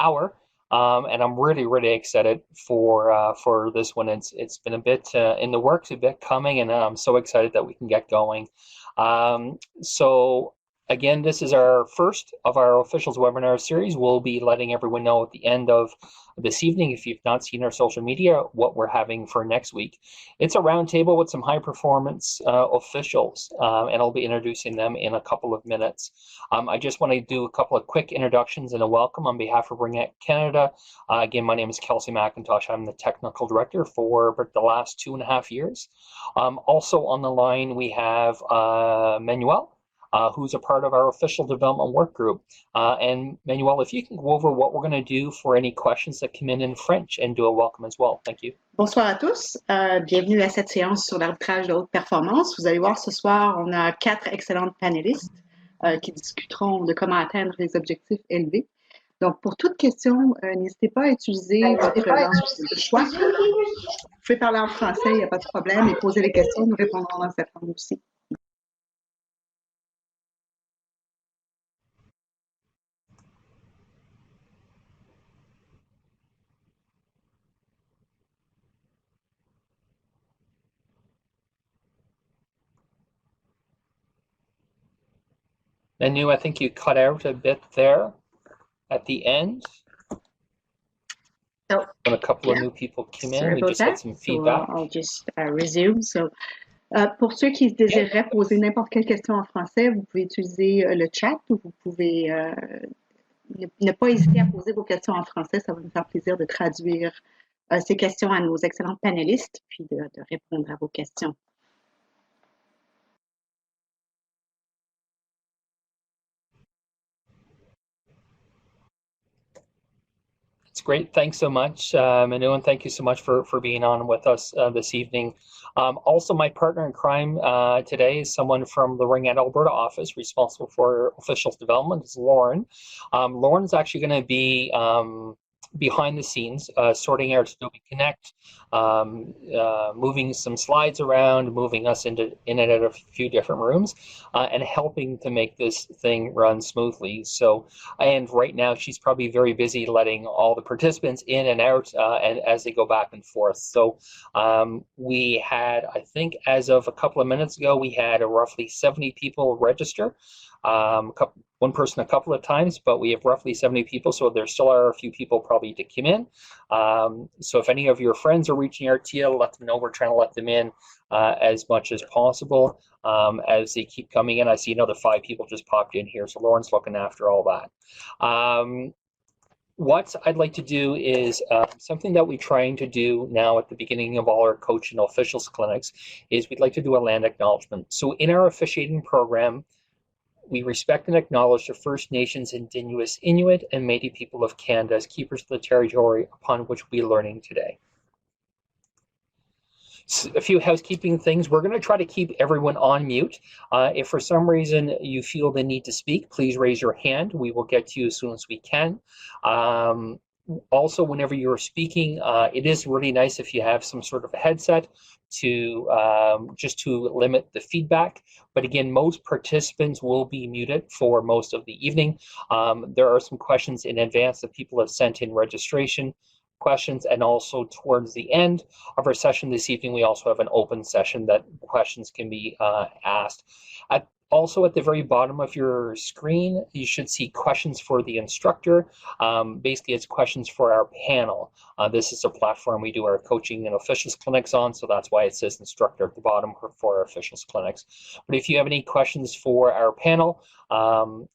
hour. And I'm really excited for this one. It's been a bit in the works, a bit coming, and I'm so excited that we can get going. So again, this is our first of our officials webinar series. We'll be letting everyone know at the end of this evening, if you've not seen our social media, what we're having for next week. It's a roundtable with some high performance officials, and I'll be introducing them in a couple of minutes. I just want to do a couple of quick introductions and a welcome on behalf of Ring Act Canada. Again, my name is Kelsey McIntosh. I'm the technical director for the last 2.5 years. Also on the line, we have Manuel, who's a part of our official development work group. And Manuel, if you can go over what we're going to do for any questions that come in French and do a welcome as well. Thank you. Bonsoir à tous. Bienvenue à cette séance sur l'arbitrage de haute performance. Vous allez voir ce soir, on a 4 excellentes panélistes qui discuteront de comment atteindre les objectifs élevés. Donc, pour toute question, n'hésitez pas à utiliser votre choix. Vous pouvez parler en français, il n'y a pas de problème, et poser des questions, nous répondrons dans cette langue aussi. Manu, I think you cut out a bit there at the end. So, when a couple of new people came in, we just had some feedback. So I'll just resume. So, pour ceux qui désireraient poser n'importe quelle question en français, vous pouvez utiliser le chat ou vous pouvez ne pas hésiter à poser vos questions en français. Ça va nous faire plaisir de traduire ces questions à nos excellents panélistes puis de répondre à vos questions. It's great. Thanks so much, Manu, and thank you so much for being on with us this evening. Also, my partner in crime today is someone from the Ring Act Alberta office responsible for officials development. It's Lauren. Lauren's actually going to be behind the scenes, sorting out Adobe Connect, moving some slides around, moving us in and out of a few different rooms, and helping to make this thing run smoothly. So, and right now she's probably very busy letting all the participants in and out, and as they go back and forth. So we had, I think, as of a couple of minutes ago, we had roughly 70 people register. One person a couple of times, but we have roughly 70 people, so there still are a few people probably to come in. So if any of your friends are reaching out to you, let them know. We're trying to let them in as much as possible as they keep coming in. I see another 5 people just popped in here, so Lauren's looking after all that. What I'd like to do is something that we're trying to do now at the beginning of all our coach and officials clinics is we'd like to do a land acknowledgement. So in our officiating program, we respect and acknowledge the First Nations, Indigenous, Inuit, and Métis people of Canada as keepers of the territory upon which we are learning today. So a few housekeeping things. We're going to try to keep everyone on mute. If for some reason you feel the need to speak, please raise your hand. We will get to you as soon as we can. Also, whenever you're speaking, it is really nice if you have some sort of a headset to just to limit the feedback. But again, most participants will be muted for most of the evening. There are some questions in advance that people have sent in registration questions, and also towards the end of our session this evening, we also have an open session that questions can be asked. Also, at the very bottom of your screen, you should see questions for the instructor. Basically, it's questions for our panel. This is a platform we do our coaching and officials clinics on, so that's why it says instructor at the bottom for our officials clinics. But if you have any questions for our panel,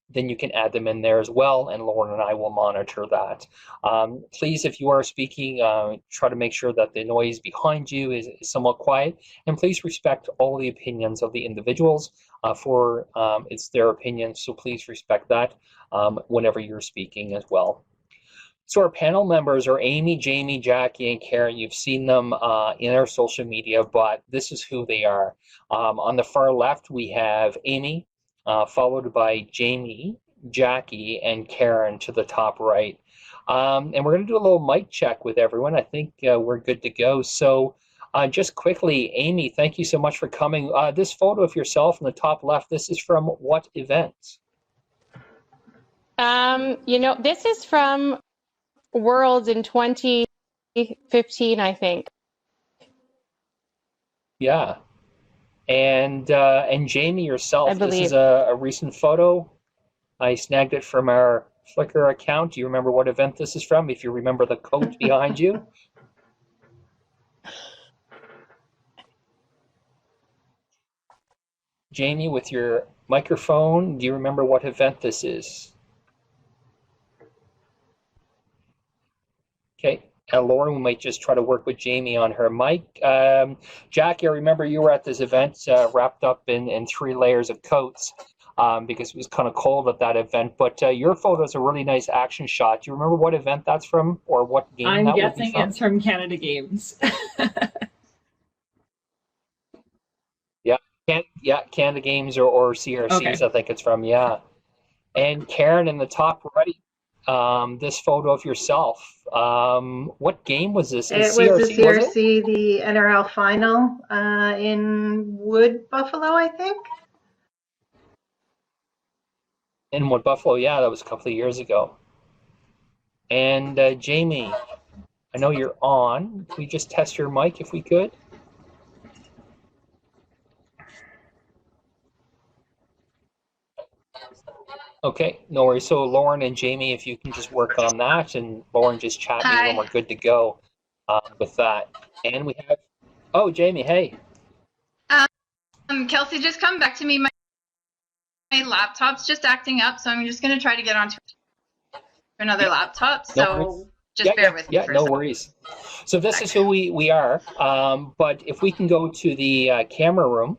then you can add them in there as well, and Lauren and I will monitor that. Please, if you are speaking, try to make sure that the noise behind you is somewhat quiet, and please respect all the opinions of the individuals. It's their opinion, so please respect that whenever you're speaking as well. So our panel members are Amy, Jamie, Jackie, and Karen. You've seen them in our social media, but this is who they are. On the far left, we have Amy, followed by Jamie, Jackie, and Karen to the top right. And we're going to do a little mic check with everyone. I think we're good to go. So just quickly, Amy, thank you so much for coming. This photo of yourself in the top left, this is from what event? You know, this is from Worlds in 2015, I think. Yeah. And Jamie I yourself, this is believe. a recent photo. I snagged it from our Flickr account. Do you remember what event this is from? If you remember the coat behind you. Jamie, with your microphone, do you remember what event this is? Okay. And Lauren, we might just try to work with Jamie on her mic. Jackie, I remember you were at this event wrapped up in 3 layers of coats because it was kind of cold at that event. But your photo is a really nice action shot. Do you remember what event that's from or what game I'm that would be guessing from? it's from Canada Games. Yeah, Canada Games or CRCs, Okay. I think it's from. Yeah. And Karen, in the top right, this photo of yourself. What game was this? Is It was the CRC, was it? CRC, the NRL final in Wood Buffalo, I think. In Wood Buffalo, yeah, that was a couple of years ago. And Jamie, I know you're on. Can we just test your mic if we could? Okay, no worries. So Lauren and Jamie, if you can just work on that, and Lauren just chat me when Hi. we're good to go with that. And we have, oh, Jamie, hey. Kelsey, just come back to me. My laptop's just acting up, so I'm just going to try to get onto another laptop. No worries. So just bear with me for a no second. worries. So this is who we are. But if we can go to the camera room,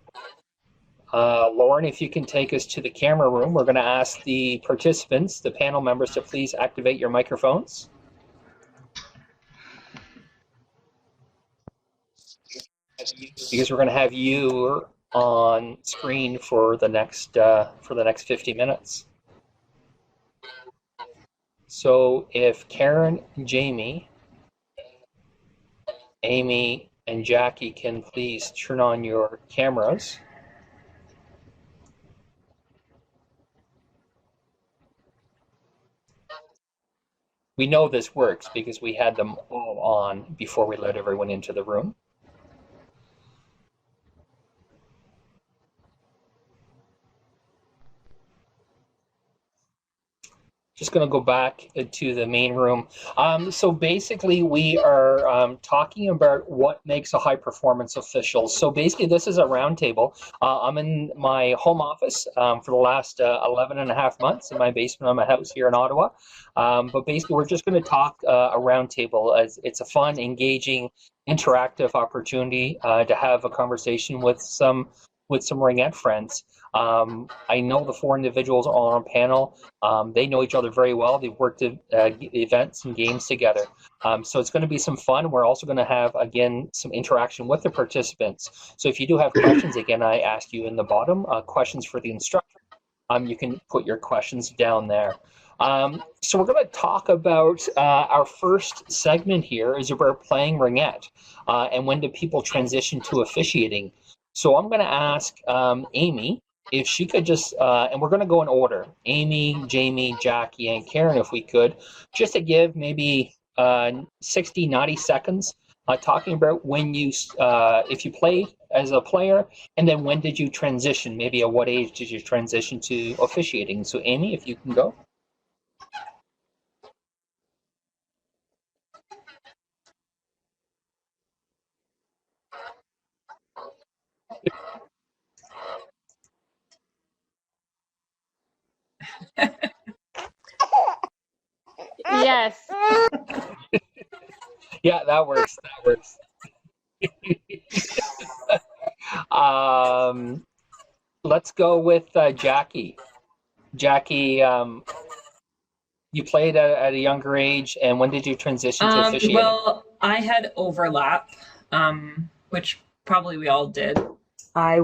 Lauren, if you can take us to the camera room, we're going to ask the participants, the panel members, to please activate your microphones. Because we're going to have you on screen for the next 50 minutes. So if Karen, Jamie, Amy, and Jackie can please turn on your cameras. We know this works because we had them all on before we let everyone into the room. Just going to go back to the main room. So basically, we are talking about what makes a high performance official. So basically, this is a roundtable. I'm in my home office for the last 11 and a half months in my basement of my house here in Ottawa. But basically, we're just going to talk a roundtable as it's a fun, engaging, interactive opportunity to have a conversation with some ringette friends. I know the 4 individuals on our panel. They know each other very well. They've worked at events and games together. So it's going to be some fun. We're also going to have, again, some interaction with the participants. So if you do have questions, again, I ask you in the bottom, questions for the instructor. You can put your questions down there. So we're going to talk about our first segment here is about playing ringette and when do people transition to officiating. So I'm going to ask Amy if she could just, and we're going to go in order, Amy, Jamie, Jackie, and Karen, if we could, just to give maybe 60, 90 seconds talking about when you, if you played as a player, and then when did you transition, maybe at what age did you transition to officiating. So Amy, if you can go. Yes. Yeah, that works. Let's go with Jackie. Jackie, you played at a younger age, and when did you transition to officiating? Well, I had overlap, which probably we all did. I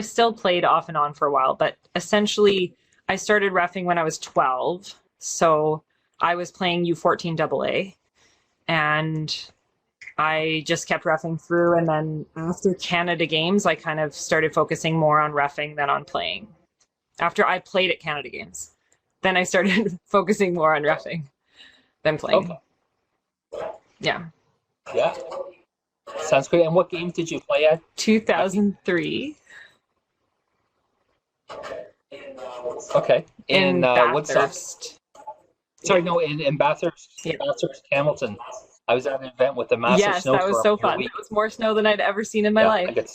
still played off and on for a while, but essentially I started reffing when I was 12. So I was playing U14 AA, and I just kept reffing through. And then after Canada Games, I kind of started focusing more on reffing than on playing. After I played at Canada Games, then I started focusing more on reffing. than playing. Okay. Yeah. Yeah. Sounds great. And what games did you play at? 2003 Okay. in Woodstock. Bathurst. Sorry, no, in Bathurst, Yeah. Bathurst, Hamilton. I was at an event with a massive Yes, snowstorm. that was so fun. Week. It was more snow than I'd ever seen in my Yeah, life. I got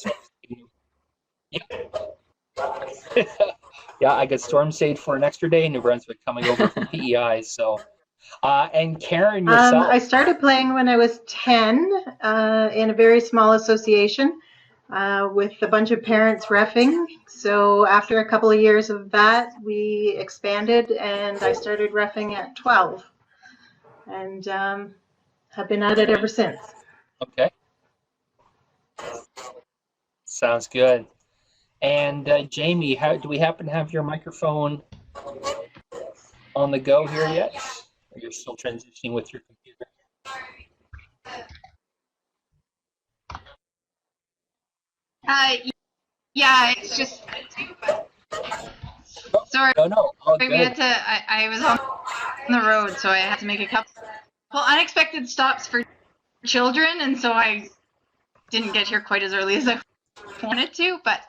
yeah, I got storm stayed for an extra day in New Brunswick coming over from PEI. So, and Karen, yourself. I started playing when I was 10 in a very small association with a bunch of parents reffing. So after a couple of years of that, we expanded and I started reffing at 12 and have been at it ever since. Okay. Sounds good. And Jamie, do we happen to have your microphone on the go here yet? Or you're still transitioning with your computer? Yeah, it's just. Sorry. No. All good. We had to. I was on the road, so I had to make a couple unexpected stops for children, and so I didn't get here quite as early as I wanted to. But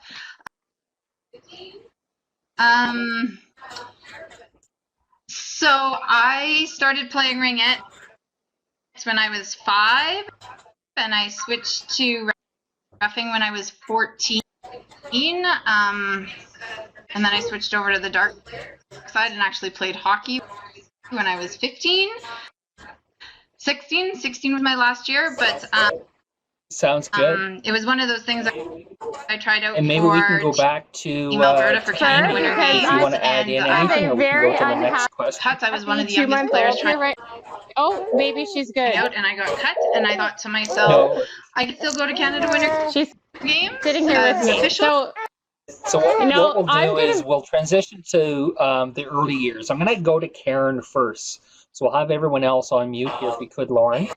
so I started playing ringette when I was 5, and I switched to reffing when I was 14. And then I switched over to the dark side and actually played hockey when I was 15. 16 was my last year, but sounds good. It was one of those things I tried out. And maybe we can go back to Alberta for Canada Winter Games. if you want to add in anything, or we can go to the next question. Cuts. I was one of the Two youngest months players old trying here, right? Oh, maybe she's good. out, and I got cut. And I thought to myself, No. I can still go to Canada Winter She's Games. sitting here with me. Official. So what we'll do is gonna... we'll transition to the early years. I'm going to go to Karen first. So we'll have everyone else on mute here if we could, Lauren.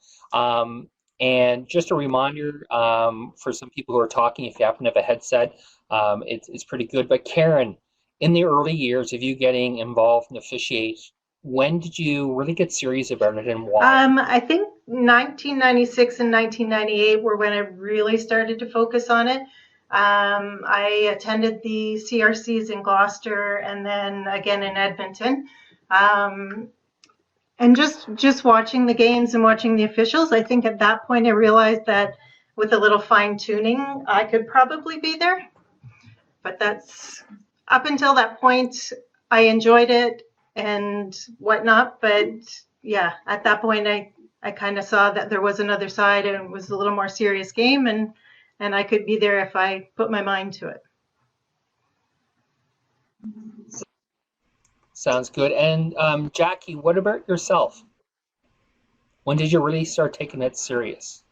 And just a reminder for some people who are talking, if you happen to have a headset, it's pretty good. But Karen, in the early years of you getting involved in Officiate, when did you really get serious about it and why? I think 1996 and 1998 were when I really started to focus on it. I attended the CRCs in Gloucester and then again in Edmonton. And just watching the games and watching the officials, I think at that point I realized that with a little fine tuning, I could probably be there. But that's up until that point, I enjoyed it and whatnot. But yeah, at that point, I kind of saw that there was another side and it was a little more serious game, and I could be there if I put my mind to it. Sounds good. And Jackie, what about yourself? When did you really start taking it serious?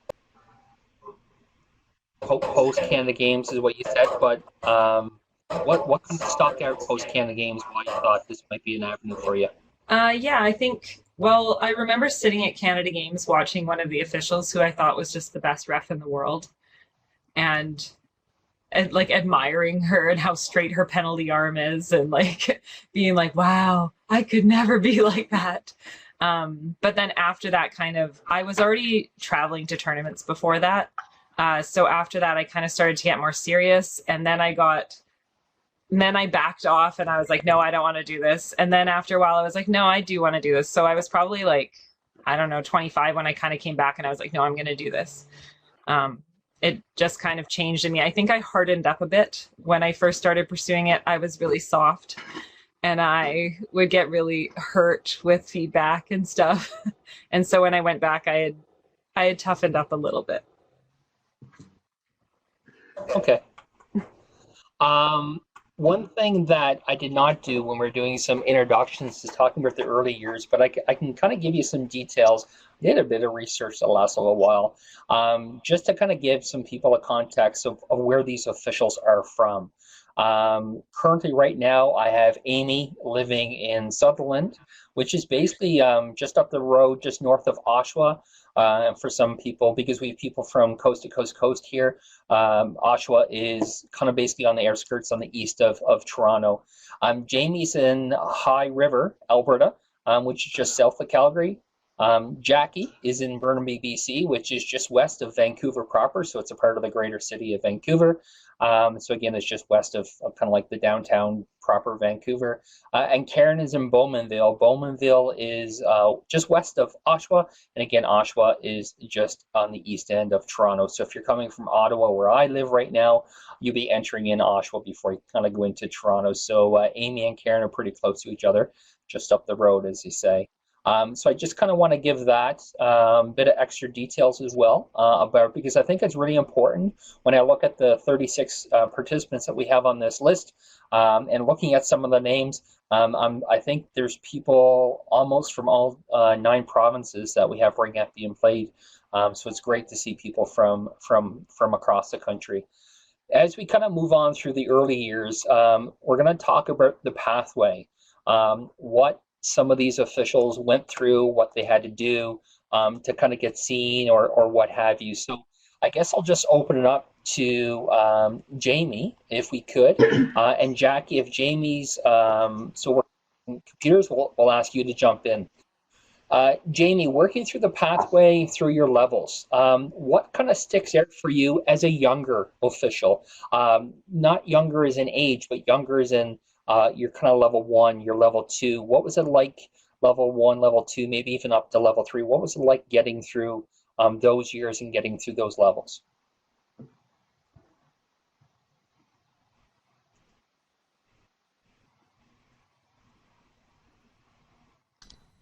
Post Canada Games is what you said, but what kind of stuck out post Canada Games? Why you thought this might be an avenue for you? Yeah, I think. Well, I remember sitting at Canada Games watching one of the officials who I thought was just the best ref in the world, and like admiring her and how straight her penalty arm is, and like being like, wow, I could never be like that. But then after that, I was already traveling to tournaments before that. So after that, I kind of started to get more serious, and then I backed off and I was like, no, I don't want to do this. And then after a while, I was like, no, I do want to do this. So I was probably like, I don't know, 25 when I kind of came back and I was like, no, I'm going to do this. It just kind of changed in me. I think I hardened up a bit. When I first started pursuing it, I was really soft and I would get really hurt with feedback and stuff. And so when I went back, I had toughened up a little bit. Okay. One thing that I did not do when we're doing some introductions is talking about the early years, but I can kind of give you some details. I did a bit of research that lasted a little while, just to kind of give some people a context of where these officials are from. Currently, right now, I have Amy living in Sutherland, which is basically just up the road, just north of Oshawa. For some people, because we have people from coast to coast here, Oshawa is kind of basically on the outskirts on the east of Toronto. Jamie's in High River, Alberta, which is just south of Calgary. Jackie is in Burnaby, BC, which is just west of Vancouver proper, so it's a part of the greater city of Vancouver. So again, it's just west of kind of like the downtown proper Vancouver. And Karen is in Bowmanville. Bowmanville is just west of Oshawa, and again, Oshawa is just on the east end of Toronto. So if you're coming from Ottawa, where I live right now, you'll be entering in Oshawa before you kind of go into Toronto. So Amy and Karen are pretty close to each other, just up the road, as you say. So I just kind of want to give that bit of extra details as well about, because I think it's really important when I look at the 36 participants that we have on this list and looking at some of the names. I think there's people almost from all 9 provinces that we have right now being played. So it's great to see people from across the country. As we kind of move on through the early years, we're going to talk about the pathway, what some of these officials went through, what they had to do to kind of get seen or what have you. So I guess I'll just open it up to Jamie, if we could, and Jackie, if Jamie's, so we're computers, we'll ask you to jump in. Jamie, working through the pathway through your levels, what kind of sticks out for you as a younger official? Not younger as in age, but younger as in you're kind of level 1, you're level 2. What was it like level 1, level 2, maybe even up to level 3? What was it like getting through those years and getting through those levels?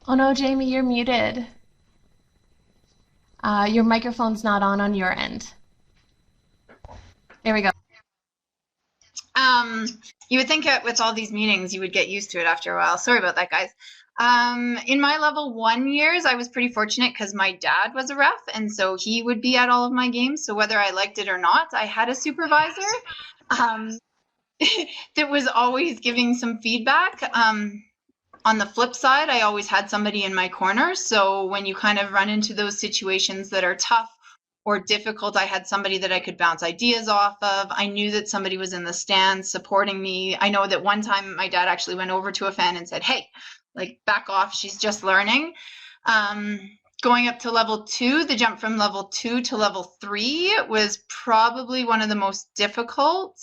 Oh no, Jamie, you're muted. Your microphone's not on your end. There we go. You would think with all these meetings, you would get used to it after a while. Sorry about that, guys. In my level 1 years, I was pretty fortunate because my dad was a ref, and so he would be at all of my games. So whether I liked it or not, I had a supervisor that was always giving some feedback. On the flip side, I always had somebody in my corner. So when you kind of run into those situations that are tough or difficult, I had somebody that I could bounce ideas off of. I knew that somebody was in the stands supporting me. I know that one time my dad actually went over to a fan and said, "Hey, like, back off, she's just learning." Going up to level 2, the jump from level 2 to level 3 was probably one of the most difficult.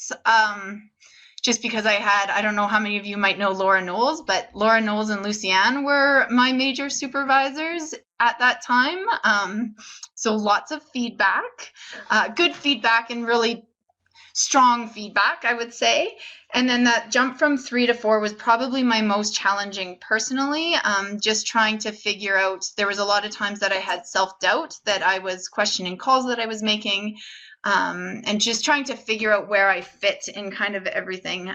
Just because I don't know how many of you might know Laura Knowles, but Laura Knowles and Lucianne were my major supervisors at that time. So lots of feedback, good feedback and really strong feedback, I would say. And then that jump from 3 to 4 was probably my most challenging personally, just trying to figure out, there was a lot of times that I had self-doubt, that I was questioning calls that I was making, and just trying to figure out where I fit in kind of everything.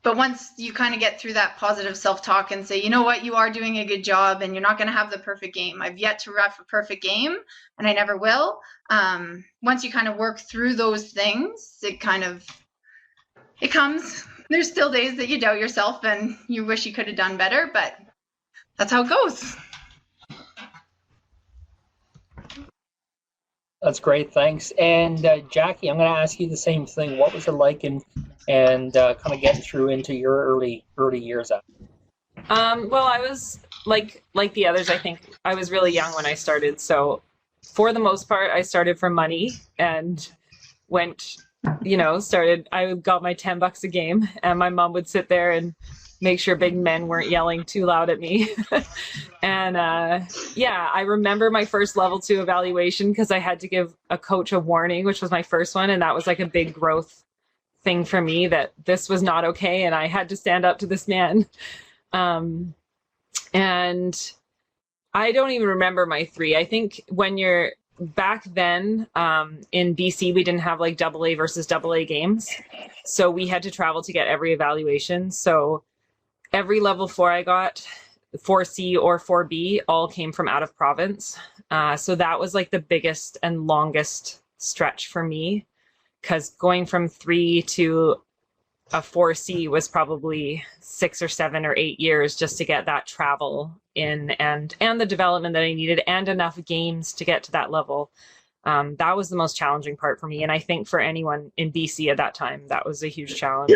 But once you kind of get through that positive self-talk and say, you know what, you are doing a good job and you're not going to have the perfect game. I've yet to ref a perfect game and I never will. Once you kind of work through those things, it comes. There's still days that you doubt yourself and you wish you could have done better, but that's how it goes. That's great, thanks. And Jackie, I'm going to ask you the same thing. What was it like and kind of getting through into your early years? Well, I was like the others. I think I was really young when I started. So for the most part, I started for money and went, I got my $10 a game, and my mom would sit there and make sure big men weren't yelling too loud at me. And I remember my first level 2 evaluation because I had to give a coach a warning, which was my first one. And that was like a big growth thing for me, that this was not okay. And I had to stand up to this man. And I don't even remember my 3. I think when you're back then in BC, we didn't have like AA versus AA games. So we had to travel to get every evaluation. So every level 4 I got, 4C or 4B, all came from out of province. So that was like the biggest and longest stretch for me, because going from 3 to a 4C was probably 6 or 7 or 8 years just to get that travel in and the development that I needed and enough games to get to that level. That was the most challenging part for me. And I think for anyone in BC at that time, that was a huge challenge.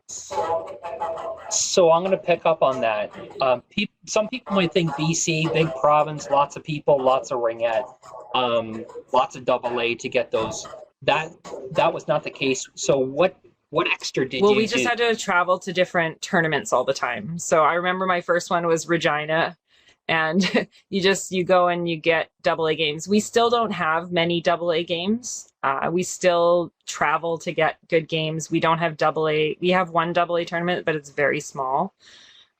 So I'm going to pick up on that. Some people might think BC, big province, lots of people, lots of ringette, lots of double A to get those. That was not the case. So what extra did Well, you we just do? had to travel to different tournaments all the time. So I remember my first one was Regina, and you go and you get double A games. We still don't have many double A games. We still travel to get good games. We don't have double A. We have one double A tournament, but it's very small.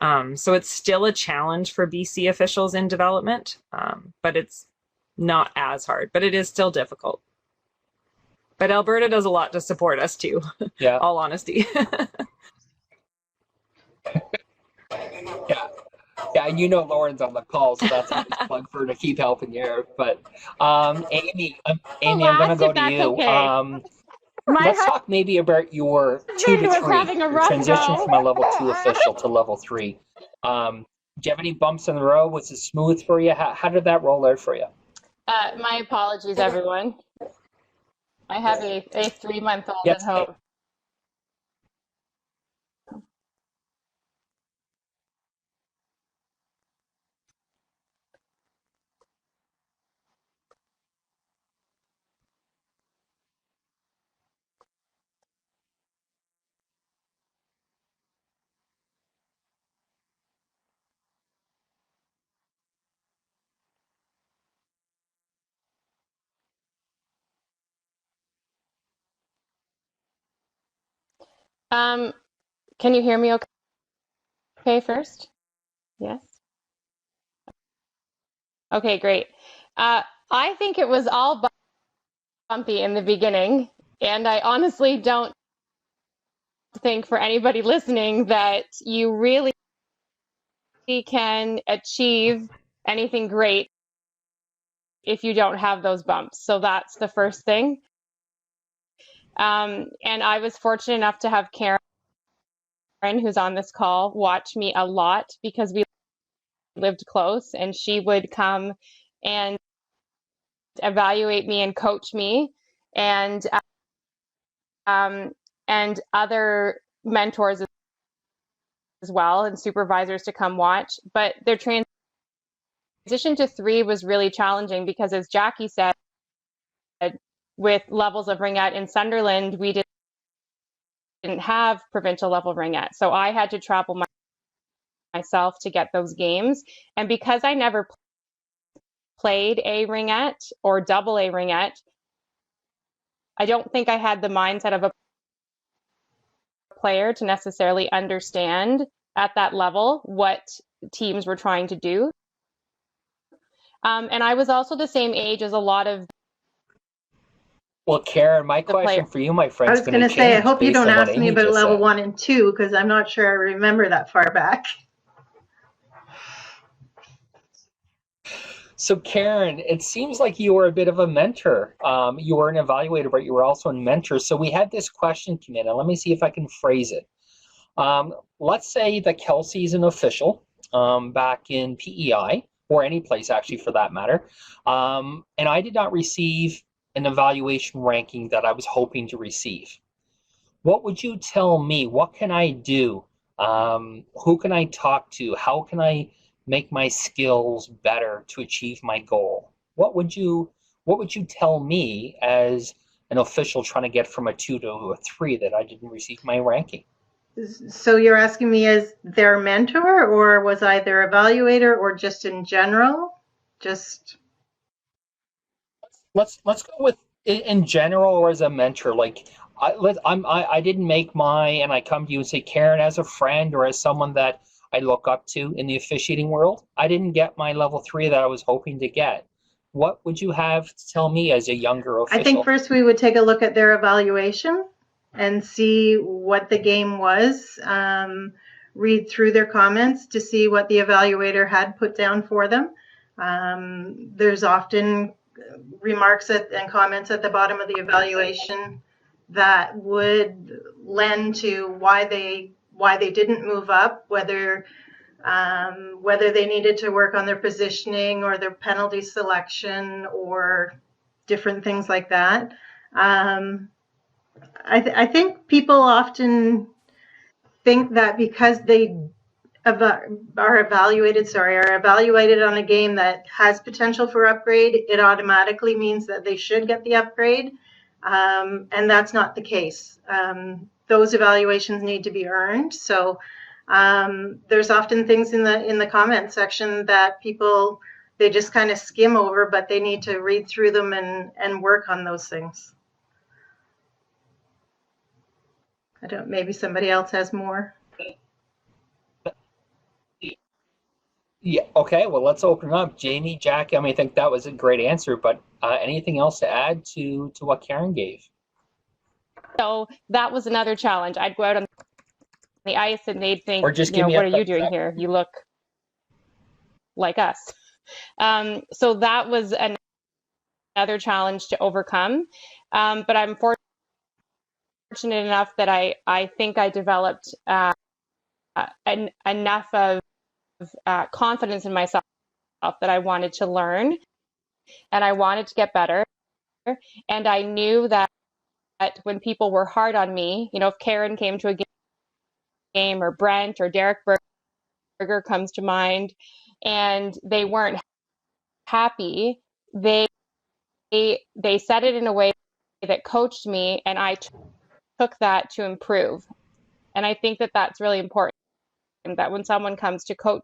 So it's still a challenge for BC officials in development, but it's not as hard, but it is still difficult. But Alberta does a lot to support us too. Yeah. All honesty. Yeah. Yeah, and Lauren's on the call, so that's a nice plug for her to keep helping you out. But Amy, I'm going to go to you. Okay. Let's talk maybe about your 2 to 3, your transition from a level 2 official to level 3. Do you have any bumps in the road? Was it smooth for you? How did that roll out for you? My apologies, everyone. I have a 3-month-old Yes. at home. Can you hear me okay first? Yes? Okay, great. I think it was all bumpy in the beginning, and I honestly don't think for anybody listening that you really can achieve anything great if you don't have those bumps. So that's the first thing. And I was fortunate enough to have Karen, who's on this call, watch me a lot because we lived close, and she would come and evaluate me and coach me, and other mentors as well, and supervisors to come watch. But their transition to 3 was really challenging because, as Jackie said, with levels of ringette in Sunderland, we didn't have provincial level ringette. So I had to travel myself to get those games. And because I never played a ringette or double A ringette, I don't think I had the mindset of a player to necessarily understand at that level what teams were trying to do. And I was also the same age as a lot of Well, Karen, my question for you, my friend, I is was going going to to say, I change hope you based don't on what ask me Amy about just level said. 1 and 2, because I'm not sure I remember that far back. So, Karen, it seems like you were a bit of a mentor. You were an evaluator, but you were also a mentor. So we had this question come in, and let me see if I can phrase it. Let's say that Kelsey's an official back in PEI, or any place actually for that matter, and I did not receive an evaluation ranking that I was hoping to receive. What would you tell me? What can I do? Who can I talk to? How can I make my skills better to achieve my goal? What would you tell me as an official trying to get from a 2 to a 3 that I didn't receive my ranking? So you're asking me as their mentor, or was I their evaluator, or just in general? Just let's go with in general, or as a mentor. Like I didn't make my, and I come to you and say, Karen, as a friend or as someone that I look up to in the officiating world, I didn't get my level 3 that I was hoping to get. What would you have to tell me as a younger official? I think first we would take a look at their evaluation and see what the game was. Read through their comments to see what the evaluator had put down for them. There's often remarks and comments at the bottom of the evaluation that would lend to why they didn't move up, whether they needed to work on their positioning or their penalty selection or different things like that. I think people often think that because they are evaluated on a game that has potential for upgrade, it automatically means that they should get the upgrade. And that's not the case. Those evaluations need to be earned. So there's often things in the comment section that people, they just kind of skim over, but they need to read through them and work on those things. Maybe somebody else has more. Yeah. Okay. Well, let's open it up. Jamie, Jackie. I mean, I think that was a great answer. But anything else to add to what Karen gave? So that was another challenge. I'd go out on the ice and they'd think, Or just give me what are you doing here? You look like us. So that was another challenge to overcome. But I'm fortunate enough that I think I developed enough of confidence in myself that I wanted to learn and I wanted to get better. And I knew that when people were hard on me, if Karen came to a game or Brent or Derek Berger comes to mind, and they weren't happy, they said it in a way that coached me, and I took that to improve. And I think that that's really important, that when someone comes to coach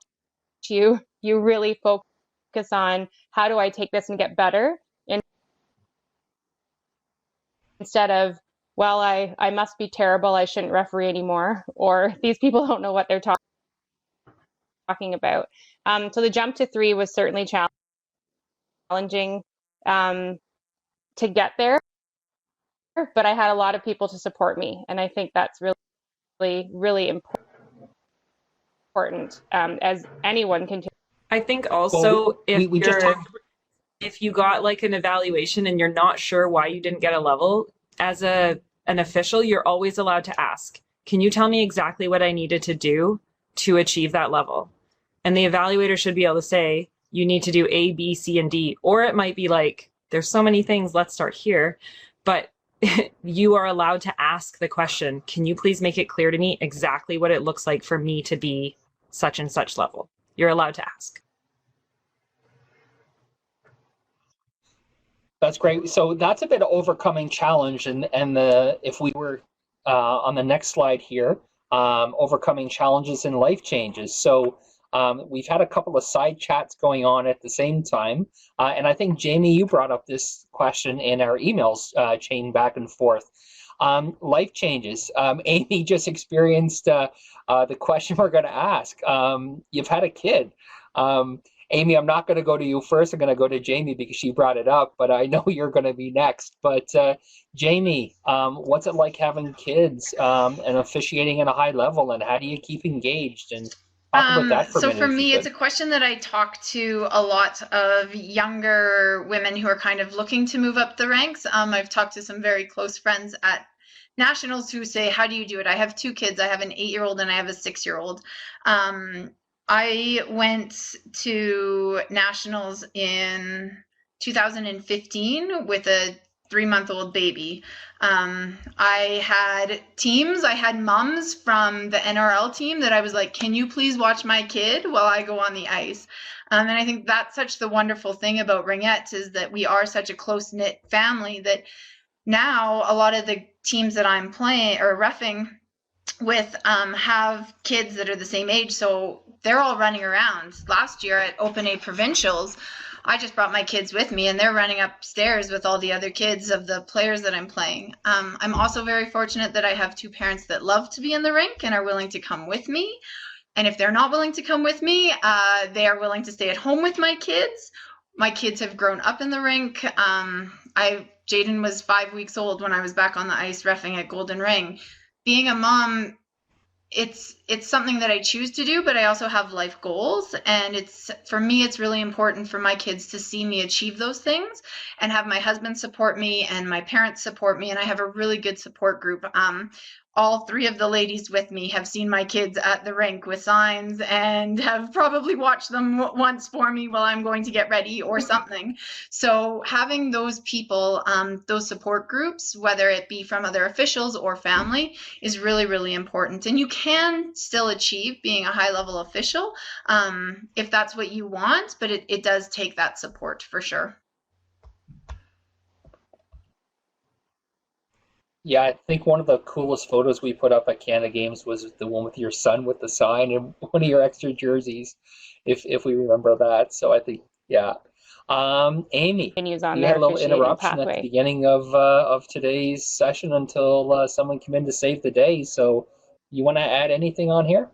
you, you really focus on how do I take this and get better, instead of, well, I must be terrible, I shouldn't referee anymore, or these people don't know what they're talking about. So the jump to 3 was certainly challenging to get there, but I had a lot of people to support me, and I think that's really, really important, as anyone can. I think also well, if you got like an evaluation and you're not sure why you didn't get a level, as an official, you're always allowed to ask, can you tell me exactly what I needed to do to achieve that level? And the evaluator should be able to say, you need to do A, B, C, and D. Or it might be like, there's so many things, let's start here. But you are allowed to ask the question, can you please make it clear to me exactly what it looks like for me to be such and such level? You're allowed to ask. That's great. So that's a bit of overcoming challenge, and if we were on the next slide here, overcoming challenges and life changes. So we've had a couple of side chats going on at the same time, and I think Jamie, you brought up this question in our emails chain back and forth. Life changes. Amy just experienced the question we're going to ask. You've had a kid. Amy, I'm not going to go to you first. I'm going to go to Jamie because she brought it up, but I know you're going to be next. But Jamie, what's it like having kids and officiating at a high level, and how do you keep engaged? And talk about that for a minute. So for me, it's a question that I talk to a lot of younger women who are kind of looking to move up the ranks. I've talked to some very close friends at nationals who say, how do you do it? I have 2 kids. I have an 8-year-old and I have a 6-year-old. I went to nationals in 2015 with a 3-month-old baby. I had teams, I had moms from the NRL team that I was like, can you please watch my kid while I go on the ice? And I think that's such the wonderful thing about Ringettes, is that we are such a close-knit family that now a lot of the teams that I'm playing or reffing with have kids that are the same age, so they're all running around. Last year at Open A Provincials, I just brought my kids with me, and they're running upstairs with all the other kids of the players that I'm playing. I'm also very fortunate that I have 2 parents that love to be in the rink and are willing to come with me. And if they're not willing to come with me, they are willing to stay at home with my kids. My kids have grown up in the rink. Jaden was 5 weeks old when I was back on the ice reffing at Golden Ring. Being a mom, it's something that I choose to do, but I also have life goals, and for me it's really important for my kids to see me achieve those things and have my husband support me and my parents support me, and I have a really good support group. all three of the ladies with me have seen my kids at the rink with signs and have probably watched them once for me while I'm going to get ready or something. So having those people, those support groups, whether it be from other officials or family, is really, really important. And you can still achieve being a high-level official if that's what you want, but it does take that support for sure. Yeah, I think one of the coolest photos we put up at Canada Games was the one with your son with the sign and one of your extra jerseys, if we remember that. So I think, yeah. Amy, Continues on you their had a little officiating interruption at the pathway. beginning of today's session until someone came in to save the day. So you want to add anything on here?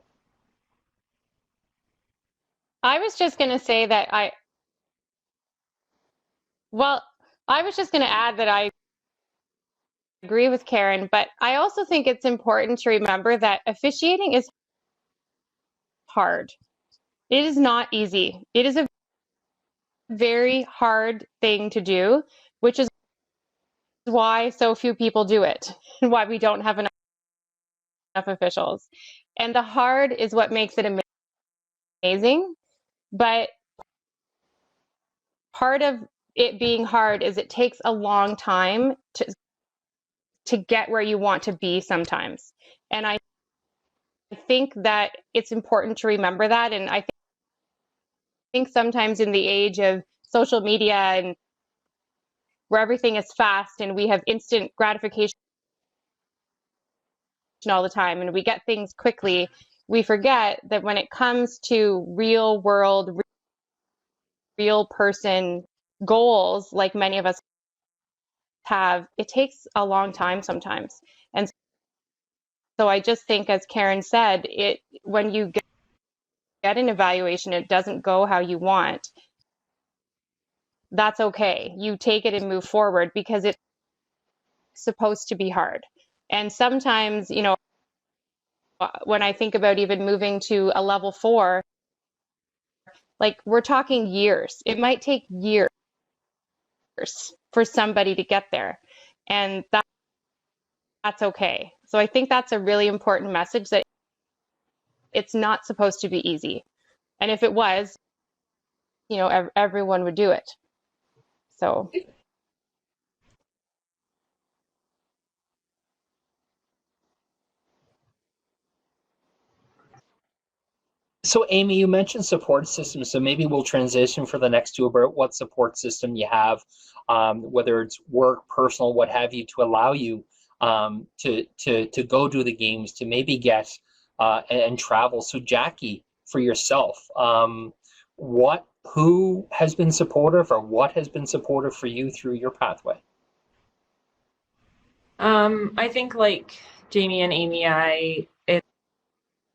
I was just going to say that I was just going to add that I agree with Karen, but I also think it's important to remember that officiating is hard. It is not easy. It is a very hard thing to do, which is why so few people do it, and why we don't have enough officials. And the hard is what makes it amazing, but part of it being hard is it takes a long time to get where you want to be sometimes. And I think that it's important to remember that. And I think sometimes in the age of social media and where everything is fast and we have instant gratification all the time and we get things quickly, we forget that when it comes to real world, real person goals, like many of us have, it takes a long time sometimes. And so I just think, as Karen said, when you get an evaluation, it doesn't go how you want. That's okay. You take it and move forward because it's supposed to be hard. And sometimes, when I think about even moving to a level 4, like we're talking years. It might take years for somebody to get there. And that's okay. So I think that's a really important message, that it's not supposed to be easy. And if it was, everyone would do it. So. So, Amy, you mentioned support systems, so maybe we'll transition for the next two about what support system you have, whether it's work, personal, what have you, to allow you to go do the games, to maybe get and travel. So, Jackie, for yourself, who has been supportive, or what has been supportive for you through your pathway? I think, like Jamie and Amy,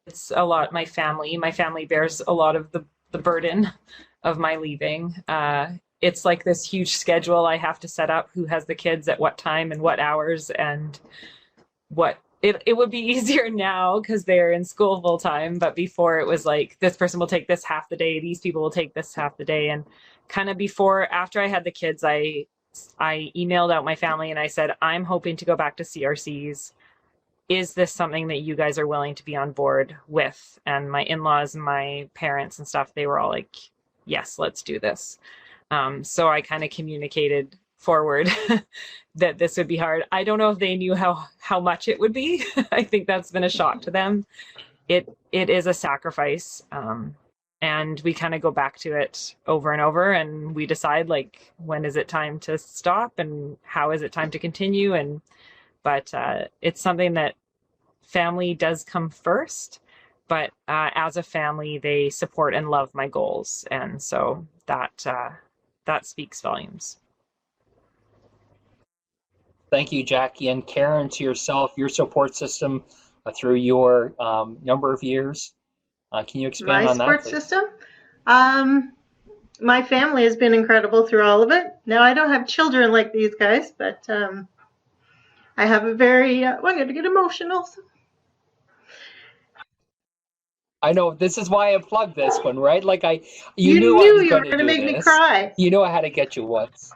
it's a lot. My family bears a lot of the burden of my leaving. It's like this huge schedule I have to set up, who has the kids at what time and what hours, and it would be easier now because they're in school full time. But before, it was like, this person will take this half the day, these people will take this half the day. And kind of after I had the kids, I emailed out my family and I said, I'm hoping to go back to CRCs. Is this something that you guys are willing to be on board with? And my in-laws and my parents and stuff, they were all like, yes, let's do this. So I kind of communicated forward that this would be hard. I don't know if they knew how much it would be. I think that's been a shock to them. It is a sacrifice. And we kind of go back to it over and over, and we decide, like, when is it time to stop and how is it time to continue? But it's something that family does come first, but as a family, they support and love my goals. And so that speaks volumes. Thank you, Jackie. And Karen, to yourself, your support system through your number of years. Can you expand on that? My support system? My family has been incredible through all of it. Now, I don't have children like these guys, but I have a very, I'm going to get emotional. I know, this is why I plugged this one, right? Like you knew you were going to make me cry. You know I had to get you once.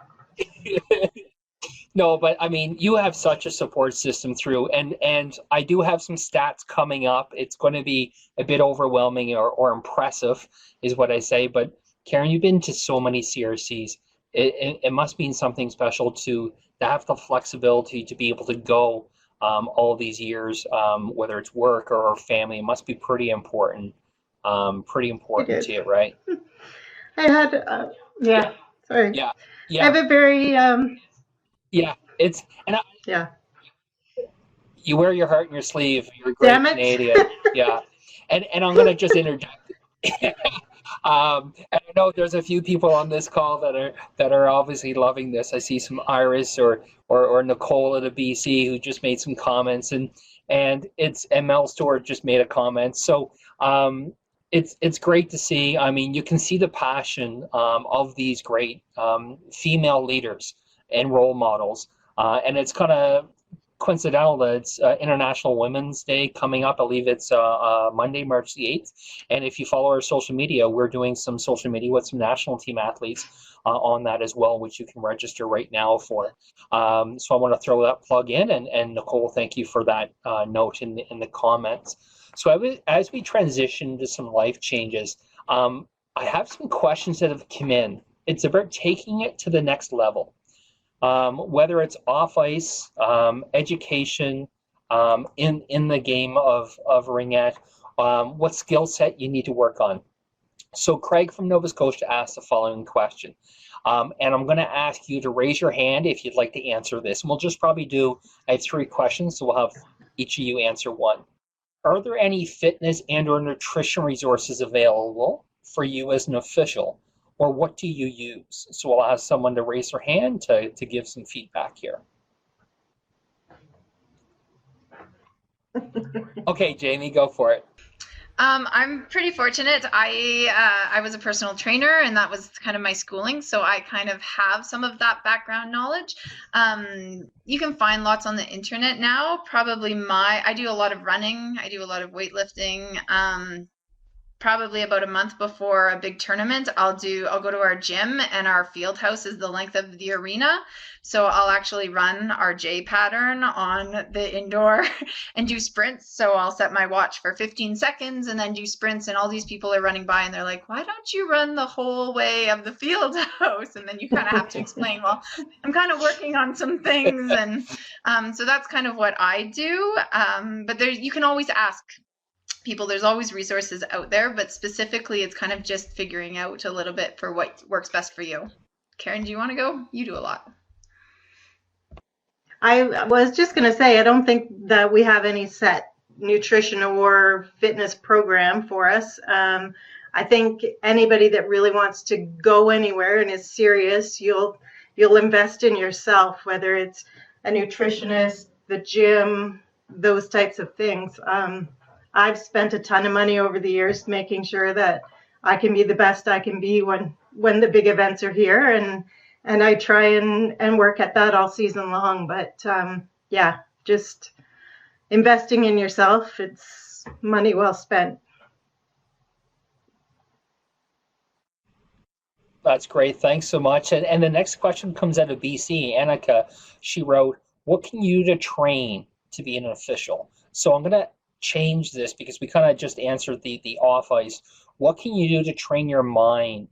No, but I mean, you have such a support system through, and I do have some stats coming up. It's going to be a bit overwhelming or impressive, is what I say. But Karen, you've been to so many CRCs. It must mean something special to have the flexibility to be able to go all these years, whether it's work or family. It must be pretty important, to you, right? I had, yeah, sorry. Yeah, I yeah, have a very, yeah. It's yeah, you wear your heart in your sleeve. You're a damn great it. Canadian. Yeah. And I'm gonna just interject. And I know there's a few people on this call that are obviously loving this. I see some Iris or Nicole at a BC who just made some comments, and Mel Stewart just made a comment. So it's great to see. I mean, you can see the passion of these great female leaders and role models, and it's kind of coincidental that it's International Women's Day coming up. I believe it's Monday, March the 8th. And if you follow our social media, we're doing some social media with some national team athletes on that as well, which you can register right now for. So I want to throw that plug in. And Nicole, thank you for that note in the comments. So as we transition to some life changes, I have some questions that have come in. It's about taking it to the next level. Whether it's off ice, education, in the game of ringette, what skill set you need to work on. So Craig from Nova Scotia asked the following question, and I'm going to ask you to raise your hand if you'd like to answer this. And we'll just probably I have 3 questions, so we'll have each of you answer one. Are there any fitness and or nutrition resources available for you as an official? Or what do you use? So I'll ask someone to raise their hand to give some feedback here. Okay, Jamie, go for it. I'm pretty fortunate. I was a personal trainer, and that was kind of my schooling, so I kind of have some of that background knowledge. You can find lots on the internet now. I do a lot of running. I do a lot of weightlifting. Probably about a month before a big tournament, I'll go to our gym, and our field house is the length of the arena. So I'll actually run our J pattern on the indoor and do sprints. So I'll set my watch for 15 seconds and then do sprints, and all these people are running by and they're like, why don't you run the whole way of the field house? And then you kind of have to explain, well, I'm kind of working on some things. And so that's kind of what I do. But you can always ask people. There's always resources out there, but specifically it's kind of just figuring out a little bit for what works best for you. Karen, do you want to go? You do a lot. I was just going to say, I don't think that we have any set nutrition or fitness program for us. I think anybody that really wants to go anywhere and is serious, you'll invest in yourself, whether it's a nutritionist, the gym, those types of things. I've spent a ton of money over the years making sure that I can be the best I can be when the big events are here, and I try and work at that all season long. But yeah, just investing in yourself, it's money well spent. That's great. Thanks so much. And the next question comes out of BC. Annika, she wrote, what can you do to train to be an official? So I'm going to change this because we kind of just answered the off ice. What can you do to train your mind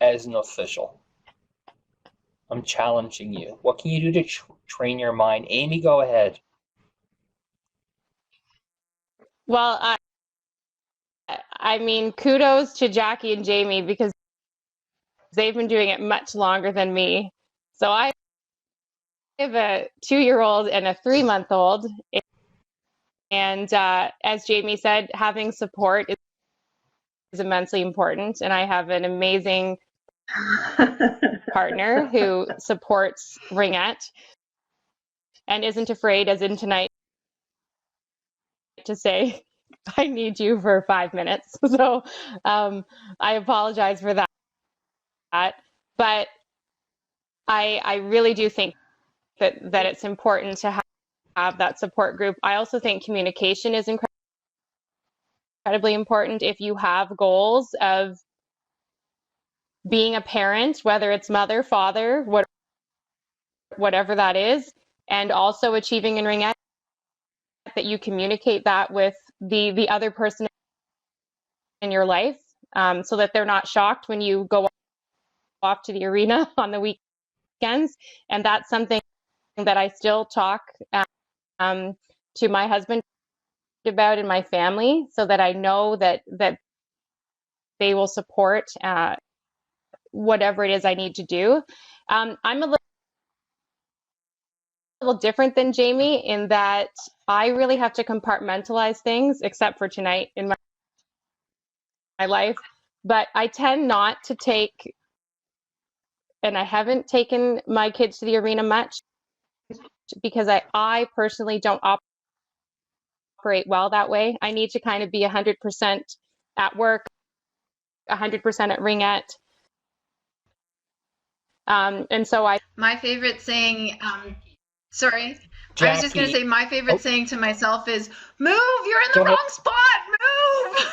as an official? I'm challenging you. What can you do to train your mind? Amy, go ahead. Well, I mean, kudos to Jackie and Jamie because they've been doing it much longer than me. So I have a 2-year-old and a 3-month-old. And as Jamie said, having support is immensely important. And I have an amazing partner who supports ringette and isn't afraid, as in tonight, to say, I need you for 5 minutes. So I apologize for that. But I really do think that it's important to have that support group. I also think communication is incredibly important. If you have goals of being a parent, whether it's mother, father, whatever that is, and also achieving in ringette, that you communicate that with the other person in your life, so that they're not shocked when you go off to the arena on the weekends. And that's something that I still talk to my husband about in my family, so that I know that they will support whatever it is I need to do. I'm a little different than Jamie in that I really have to compartmentalize things, except for tonight in my life. But I tend not to take, and I haven't taken my kids to the arena much, because I personally don't operate well that way. I need to kind of be 100% at work, 100% at ringette. And so my favorite saying, sorry, Jackie. I was just going to say my favorite saying to myself is, move, you're in the Go ahead. wrong spot, move.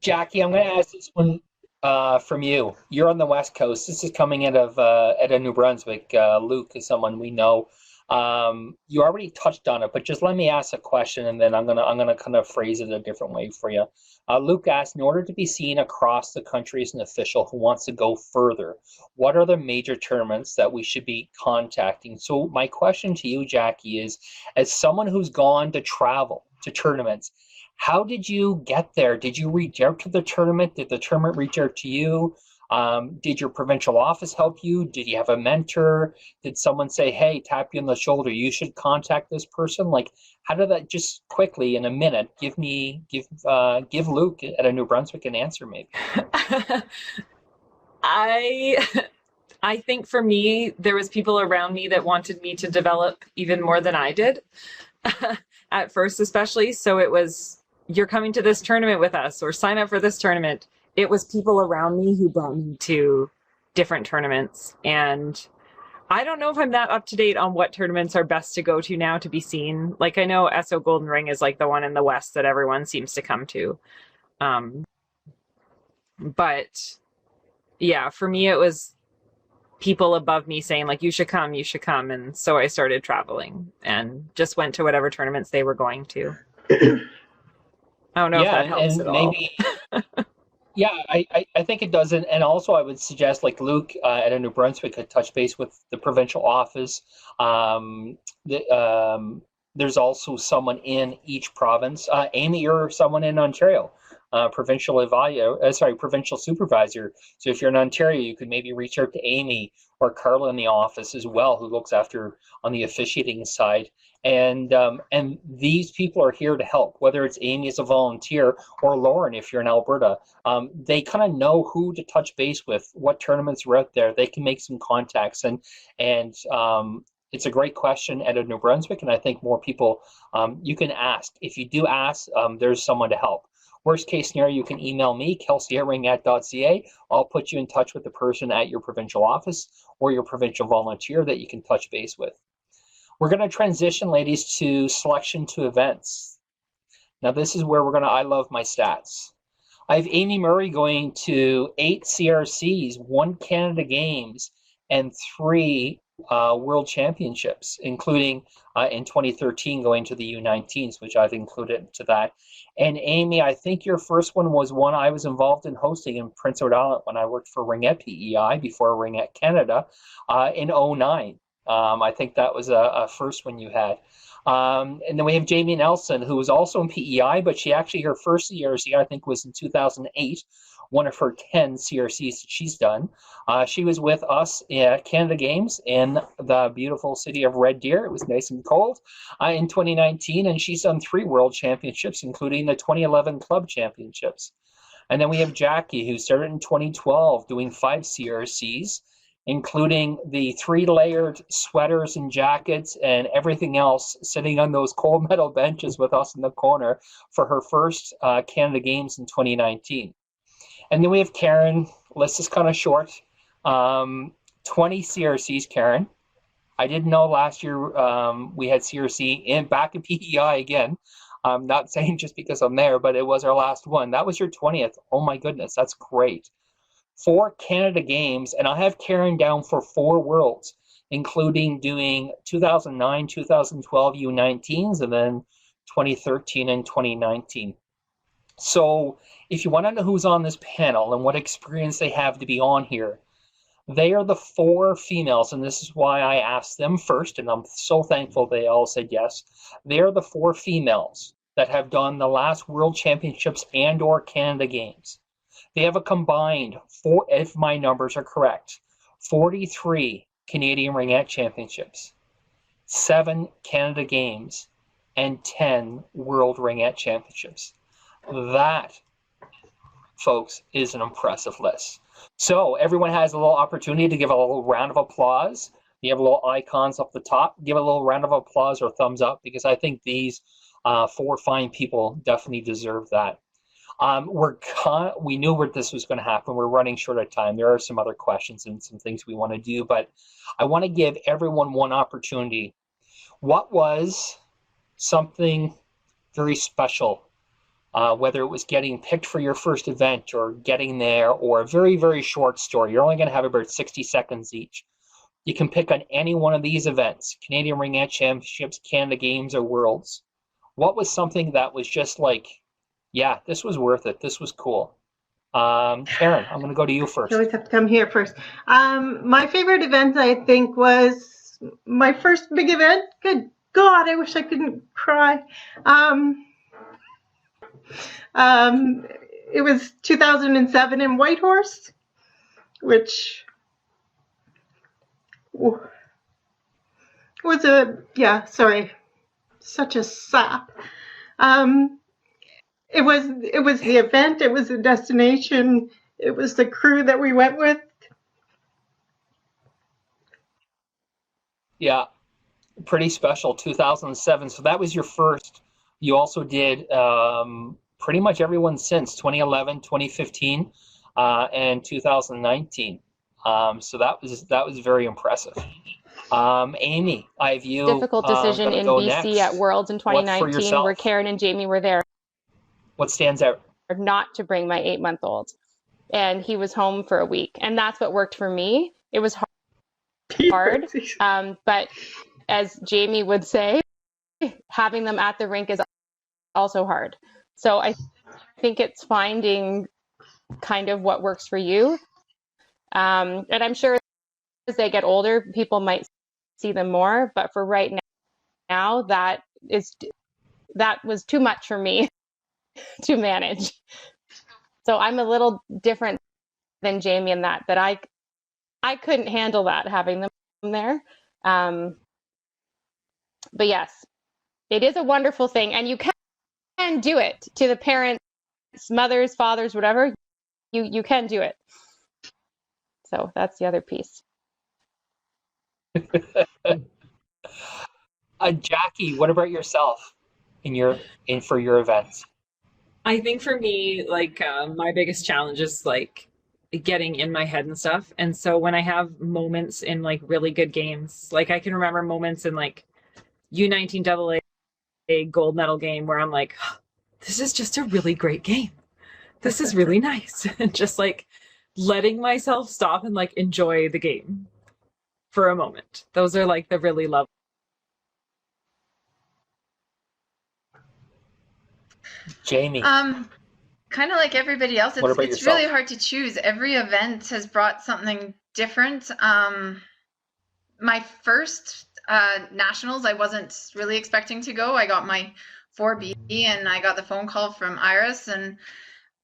Jackie, I'm going to ask this one from you. You're on the West Coast. This is coming out of New Brunswick. Luke is someone we know. You already touched on it, but just let me ask a question, and then I'm gonna kind of phrase it a different way for you. Luke asked, in order to be seen across the country as an official who wants to go further, what are the major tournaments that we should be contacting? So my question to you, Jackie, is, as someone who's gone to travel to tournaments, how did you get there? Did you reach out to the tournament? Did the tournament reach out to you? Did your provincial office help you? Did you have a mentor? Did someone say, hey, tap you on the shoulder, you should contact this person? Like, how did that, just quickly in a minute, give Luke at a New Brunswick an answer, maybe? I think for me, there was people around me that wanted me to develop even more than I did at first, especially. So it was, you're coming to this tournament with us, or sign up for this tournament. It was people around me who brought me to different tournaments. And I don't know if I'm that up to date on what tournaments are best to go to now to be seen. Like, I know SO Golden Ring is like the one in the West that everyone seems to come to. But yeah, for me, it was people above me saying, like, you should come, you should come. And so I started traveling and just went to whatever tournaments they were going to. I don't know if that helps at all. Maybe, yeah, I think it does. And also I would suggest, like, Luke at a New Brunswick could touch base with the provincial office. There's also someone in each province. Amy, or someone in Ontario, provincial supervisor. So if you're in Ontario, you could maybe reach out to Amy or Carla in the office as well, who looks after on the officiating side. And these people are here to help, whether it's Amy as a volunteer or Lauren if you're in Alberta. They kind of know who to touch base with, what tournaments are out there. They can make some contacts, and it's a great question at a New Brunswick, and I think more people, you can ask. If you do ask, there's someone to help. Worst case scenario, you can email me, kelsey@ringette.ca. I'll put you in touch with the person at your provincial office or your provincial volunteer that you can touch base with. We're going to transition, ladies, to selection to events. Now, this is where I love my stats. I have Amy Murray going to 8 CRCs, 1 Canada Games, and 3 World Championships, including in 2013 going to the U19s, which I've included to that. And Amy, I think your first one was one I was involved in hosting in Prince Edward Island when I worked for Ringette PEI before Ringette Canada in 2009. I think that was a first one you had. And then we have Jamie Nelson, who was also in PEI, but her first CRC, I think, was in 2008, one of her 10 CRCs that she's done. She was with us at Canada Games in the beautiful city of Red Deer. It was nice and cold in 2019, and she's done 3 World Championships, including the 2011 Club Championships. And then we have Jackie, who started in 2012 doing 5 CRCs, including the 3-layered sweaters and jackets and everything else, sitting on those cold metal benches with us in the corner for her first Canada Games in 2019. And then we have Karen. List is kind of short. 20 CRCs, Karen. I didn't know last year we had CRC back in PEI again. I'm not saying just because I'm there, but it was our last one. That was your 20th. Oh my goodness, that's great. 4 Canada Games, and I have Karen down for 4 Worlds, including doing 2009, 2012 U19s, and then 2013 and 2019. So if you want to know who's on this panel and what experience they have to be on here, they are the 4 females, and this is why I asked them first, and I'm so thankful they all said yes. They are the 4 females that have done the last World Championships and or Canada Games. They have a combined, if my numbers are correct, 43 Canadian Ringette Championships, 7 Canada Games, and 10 World Ringette Championships. That, folks, is an impressive list. So everyone has a little opportunity to give a little round of applause. You have little icons up the top. Give a little round of applause or thumbs up, because I think these 4 fine people definitely deserve that. We knew this was going to happen. We're running short of time. There are some other questions and some things we want to do, but I want to give everyone one opportunity. What was something very special, whether it was getting picked for your first event or getting there, or a very, very short story? You're only going to have about 60 seconds each. You can pick on any one of these events, Canadian Ringette Championships, Canada Games, or Worlds. What was something that was just like, yeah, this was worth it. This was cool. Karen, I'm going to go to you first. You always have to come here first. My favorite event, I think, was my first big event. Good God, I wish I couldn't cry. It was 2007 in Whitehorse, which was such a sap. It was the event, it was the destination, it was the crew that we went with. Yeah, pretty special, 2007. So that was your first. You also did pretty much everyone since 2011, 2015, and 2019. So that was very impressive. Amy, I have you. Difficult decision in BC next. at Worlds in 2019, where Karen and Jamie were there. What stands out? Not to bring my 8-month-old, and he was home for a week, and that's what worked for me. It was hard, but as Jamie would say, having them at the rink is also hard. So I think it's finding kind of what works for you, and I'm sure as they get older, people might see them more, but for right now, that was too much for me to manage. So I'm a little different than Jamie in that I couldn't handle that, having them there. But yes, it is a wonderful thing, and you can do it. To the parents, mothers, fathers, whatever, you can do it. So that's the other piece. Jackie, what about yourself for your events? I think for me, like, my biggest challenge is like getting in my head and stuff. And so when I have moments in like really good games, like I can remember moments in like U19 AA gold medal game where I'm like, oh, this is just a really great game. This is really nice. And just like letting myself stop and like enjoy the game for a moment. Those are like the really lovely. Jamie. Kind of like everybody else, it's really hard to choose. Every event has brought something different. My first nationals, I wasn't really expecting to go. I got my 4B and I got the phone call from Iris, and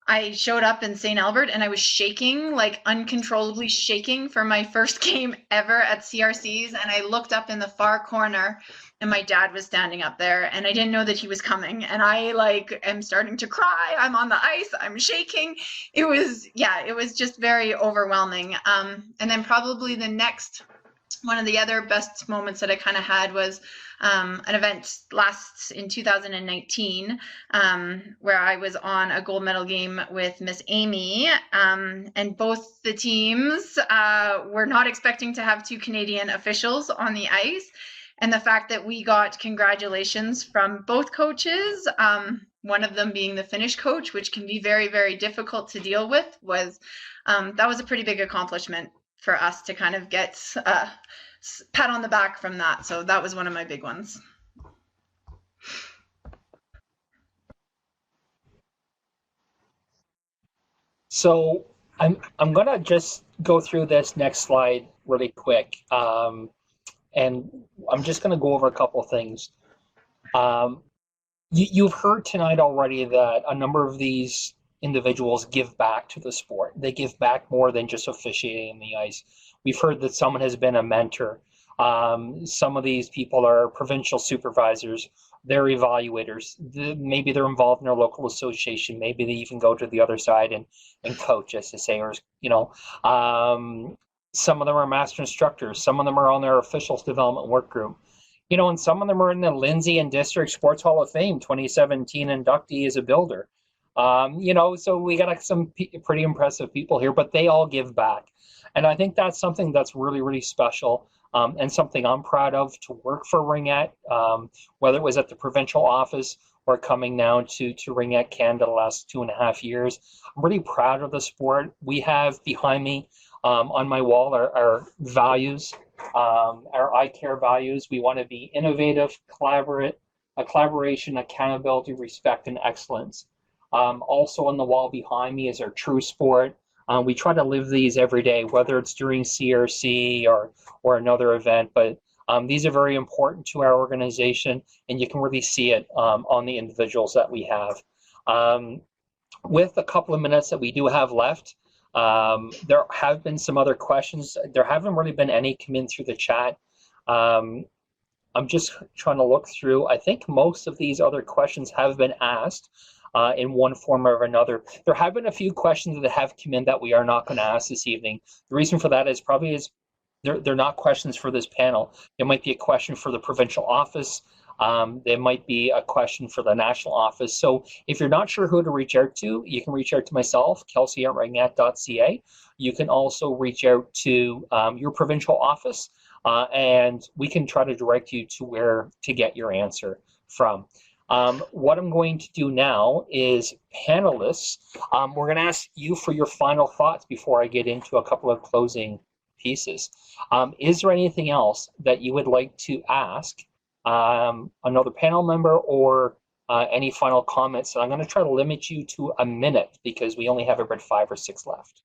I showed up in St. Albert and I was shaking, like uncontrollably shaking for my first game ever at CRCs. And I looked up in the far corner and my dad was standing up there and I didn't know that he was coming. And I like am starting to cry. I'm on the ice. I'm shaking. It was just very overwhelming. And then probably the next one of the other best moments that I kind of had was an event in 2019 where I was on a gold medal game with Miss Amy, and both the teams were not expecting to have 2 Canadian officials on the ice. And the fact that we got congratulations from both coaches, one of them being the Finnish coach, which can be very, very difficult to deal with, was that was a pretty big accomplishment for us to kind of get a pat on the back from that. So that was one of my big ones. So I'm gonna just go through this next slide really quick, and I'm just gonna go over a couple things. You've heard tonight already that a number of these individuals give back to the sport. They give back more than just officiating on the ice. We've heard that someone has been a mentor. Some of these people are provincial supervisors. They're evaluators. Maybe they're involved in their local association. Maybe they even go to the other side and coach, as they say, or some of them are master instructors. Some of them are on their officials development work group. And some of them are in the Lindsay and District Sports Hall of Fame, 2017 inductee as a builder. So we got some pretty impressive people here, but they all give back. And I think that's something that's really, really special, and something I'm proud of to work for Ringette, whether it was at the provincial office or coming now to Ringette Canada the last 2.5 years. I'm really proud of the sport. We have behind me on my wall our values, our I Care values. We want to be innovative, collaboration, accountability, respect, and excellence. Also on the wall behind me is our True Sport. We try to live these every day, whether it's during CRC or another event, but these are very important to our organization, and you can really see it on the individuals that we have. With a couple of minutes that we do have left, there have been some other questions. There haven't really been any come in through the chat. I'm just trying to look through. I think most of these other questions have been asked in one form or another. There have been a few questions that have come in that we are not going to ask this evening. The reason for that is probably they're not questions for this panel. It might be a question for the provincial office. There might be a question for the national office. So if you're not sure who to reach out to, you can reach out to myself, kelsey@ringette.ca. You can also reach out to your provincial office, and we can try to direct you to where to get your answer from. What I'm going to do now is, panelists, we're going to ask you for your final thoughts before I get into a couple of closing pieces. Is there anything else that you would like to ask another panel member, or any final comments? And I'm going to try to limit you to a minute because we only have about 5 or 6 left.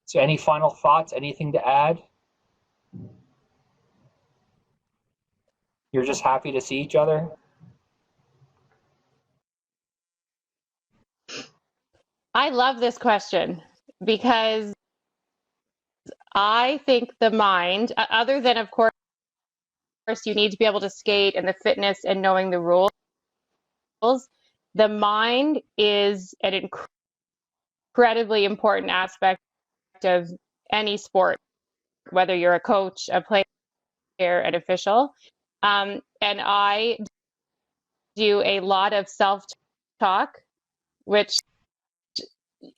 So any final thoughts, anything to add? You're just happy to see each other? I love this question because I think the mind, other than, of course, you need to be able to skate and the fitness and knowing the rules, the mind is an incredibly important aspect of any sport, whether you're a coach, a player, an official. And I do a lot of self-talk, which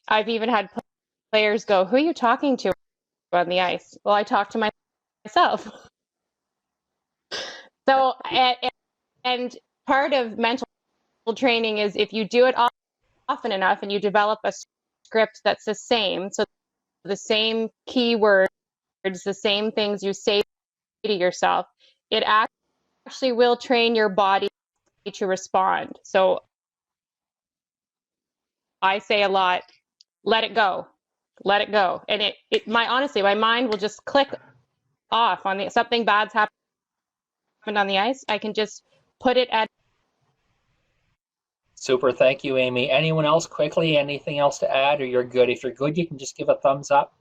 I've even had players go, "Who are you talking to on the ice?" Well, I talk to myself. So, and part of mental training is if you do it often enough and you develop a script that's the same, so the same keywords, the same things you say to yourself, it actually will train your body to respond. So I say a lot, let it go, let it go. And honestly, my mind will just click off on something bad's happened on the ice. I can just put it at. Super, thank you, Amy. Anyone else quickly, anything else to add, or you're good? If you're good, you can just give a thumbs up.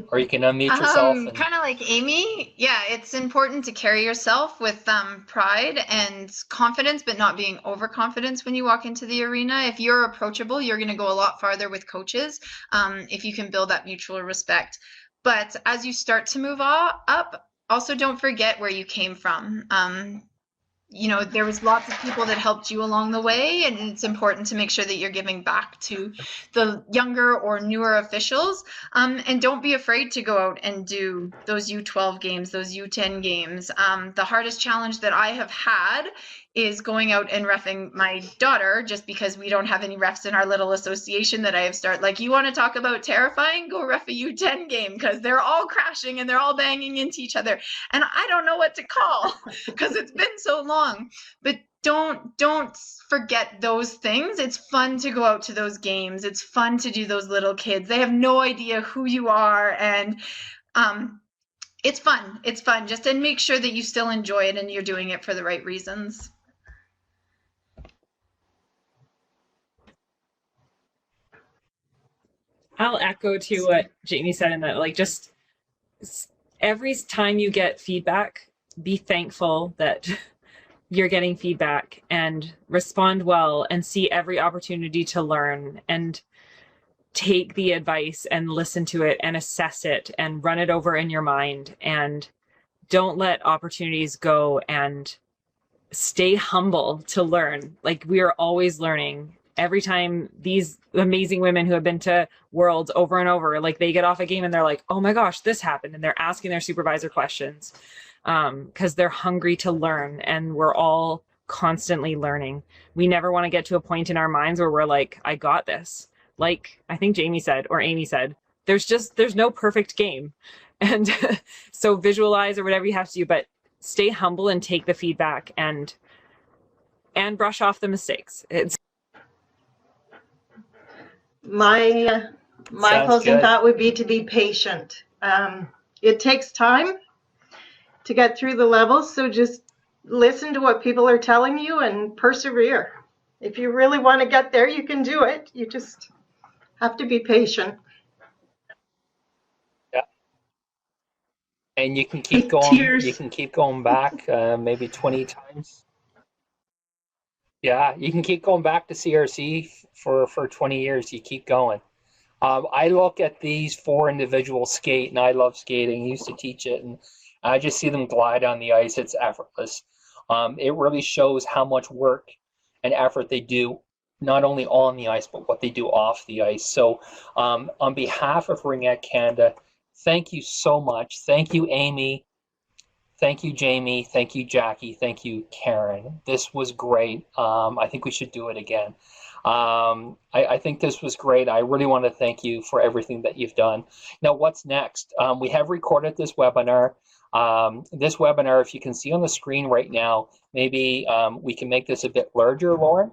Or you can unmute yourself. Kind of like Amy, yeah, it's important to carry yourself with pride and confidence, but not being overconfident when you walk into the arena. If you're approachable, you're going to go a lot farther with coaches if you can build that mutual respect. But as you start to move up, also don't forget where you came from. you know, there was lots of people that helped you along the way, and it's important to make sure that you're giving back to the younger or newer officials. And don't be afraid to go out and do those U12 games, those U10 games. The hardest challenge that I have had is going out and reffing my daughter, just because we don't have any refs in our little association that I have started. Like, you want to talk about terrifying? Go ref a U10 game, because they're all crashing and they're all banging into each other. And I don't know what to call because it's been so long. But don't forget those things. It's fun to go out to those games. It's fun to do those little kids. They have no idea who you are, and it's fun. It's fun. Just and make sure that you still enjoy it and you're doing it for the right reasons. I'll echo to what Jamie said in that, like, just every time you get feedback, be thankful that you're getting feedback and respond well and see every opportunity to learn and take the advice and listen to it and assess it and run it over in your mind, and don't let opportunities go, and stay humble to learn. Like, we are always learning. Every time these amazing women who have been to Worlds over and over, like, they get off a game and they're like, oh my gosh, this happened. And they're asking their supervisor questions because they're hungry to learn, and we're all constantly learning. We never want to get to a point in our minds where we're like, I got this. Like I think Jamie said, or Amy said, there's no perfect game. And so visualize or whatever you have to do, but stay humble and take the feedback and brush off the mistakes. It's my closing thought would be to be patient. It takes time to get through the levels, so just listen to what people are telling you and persevere. If you really want to get there, you can do it. You just have to be patient. Yeah. And you can keep going. Tears. You can keep going back maybe 20 times. Yeah, you can keep going back to CRC for 20 years. You keep going. I look at these four individuals skate, and I love skating. I used to teach it, and I just see them glide on the ice. It's effortless. It really shows how much work and effort they do, not only on the ice, but what they do off the ice. So on behalf of Ringette Canada, thank you so much. Thank you, Amy. Thank you, Jamie. Thank you, Jackie. Thank you, Karen. This was great. I think we should do it again. I think this was great. I really want to thank you for everything that you've done. Now, what's next? We have recorded this webinar. This webinar, if you can see on the screen right now, maybe we can make this a bit larger, Lauren.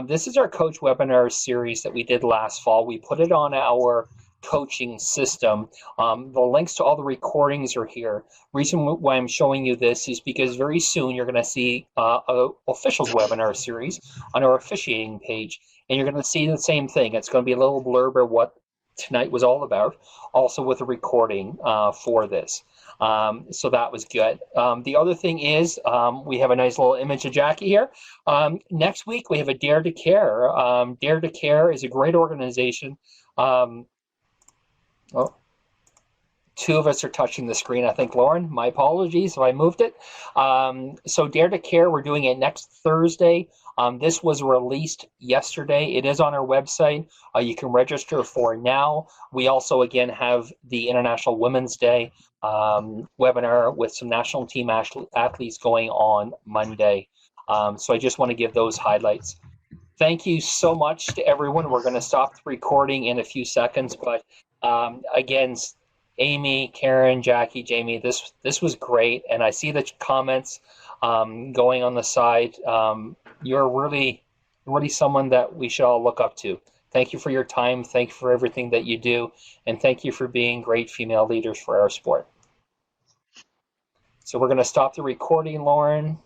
This is our coach webinar series that we did last fall. We put it on our coaching system. The links to all the recordings are here. Reason why I'm showing you this is because very soon you're going to see a officials webinar series on our officiating page, and you're going to see the same thing. It's going to be a little blurb of what tonight was all about, also with a recording for this. So that was good. The other thing is we have a nice little image of Jackie here. Next week we have a Dare to Care. Dare to Care is a great organization. Oh, two of us are touching the screen, I think, Lauren. My apologies if I moved it. So Dare to Care, we're doing it next Thursday. This was released yesterday. It is on our website. You can register for now. We also, again, have the International Women's Day webinar with some national team athletes going on Monday. So I just want to give those highlights. Thank you so much to everyone. We're going to stop the recording in a few seconds, but again, Amy, Karen, Jackie, Jamie, this was great, and I see the comments going on the side. You're really someone that we should all look up to. Thank you for your time. Thank you for everything that you do, and thank you for being great female leaders for our sport. So we're going to stop the recording, Lauren.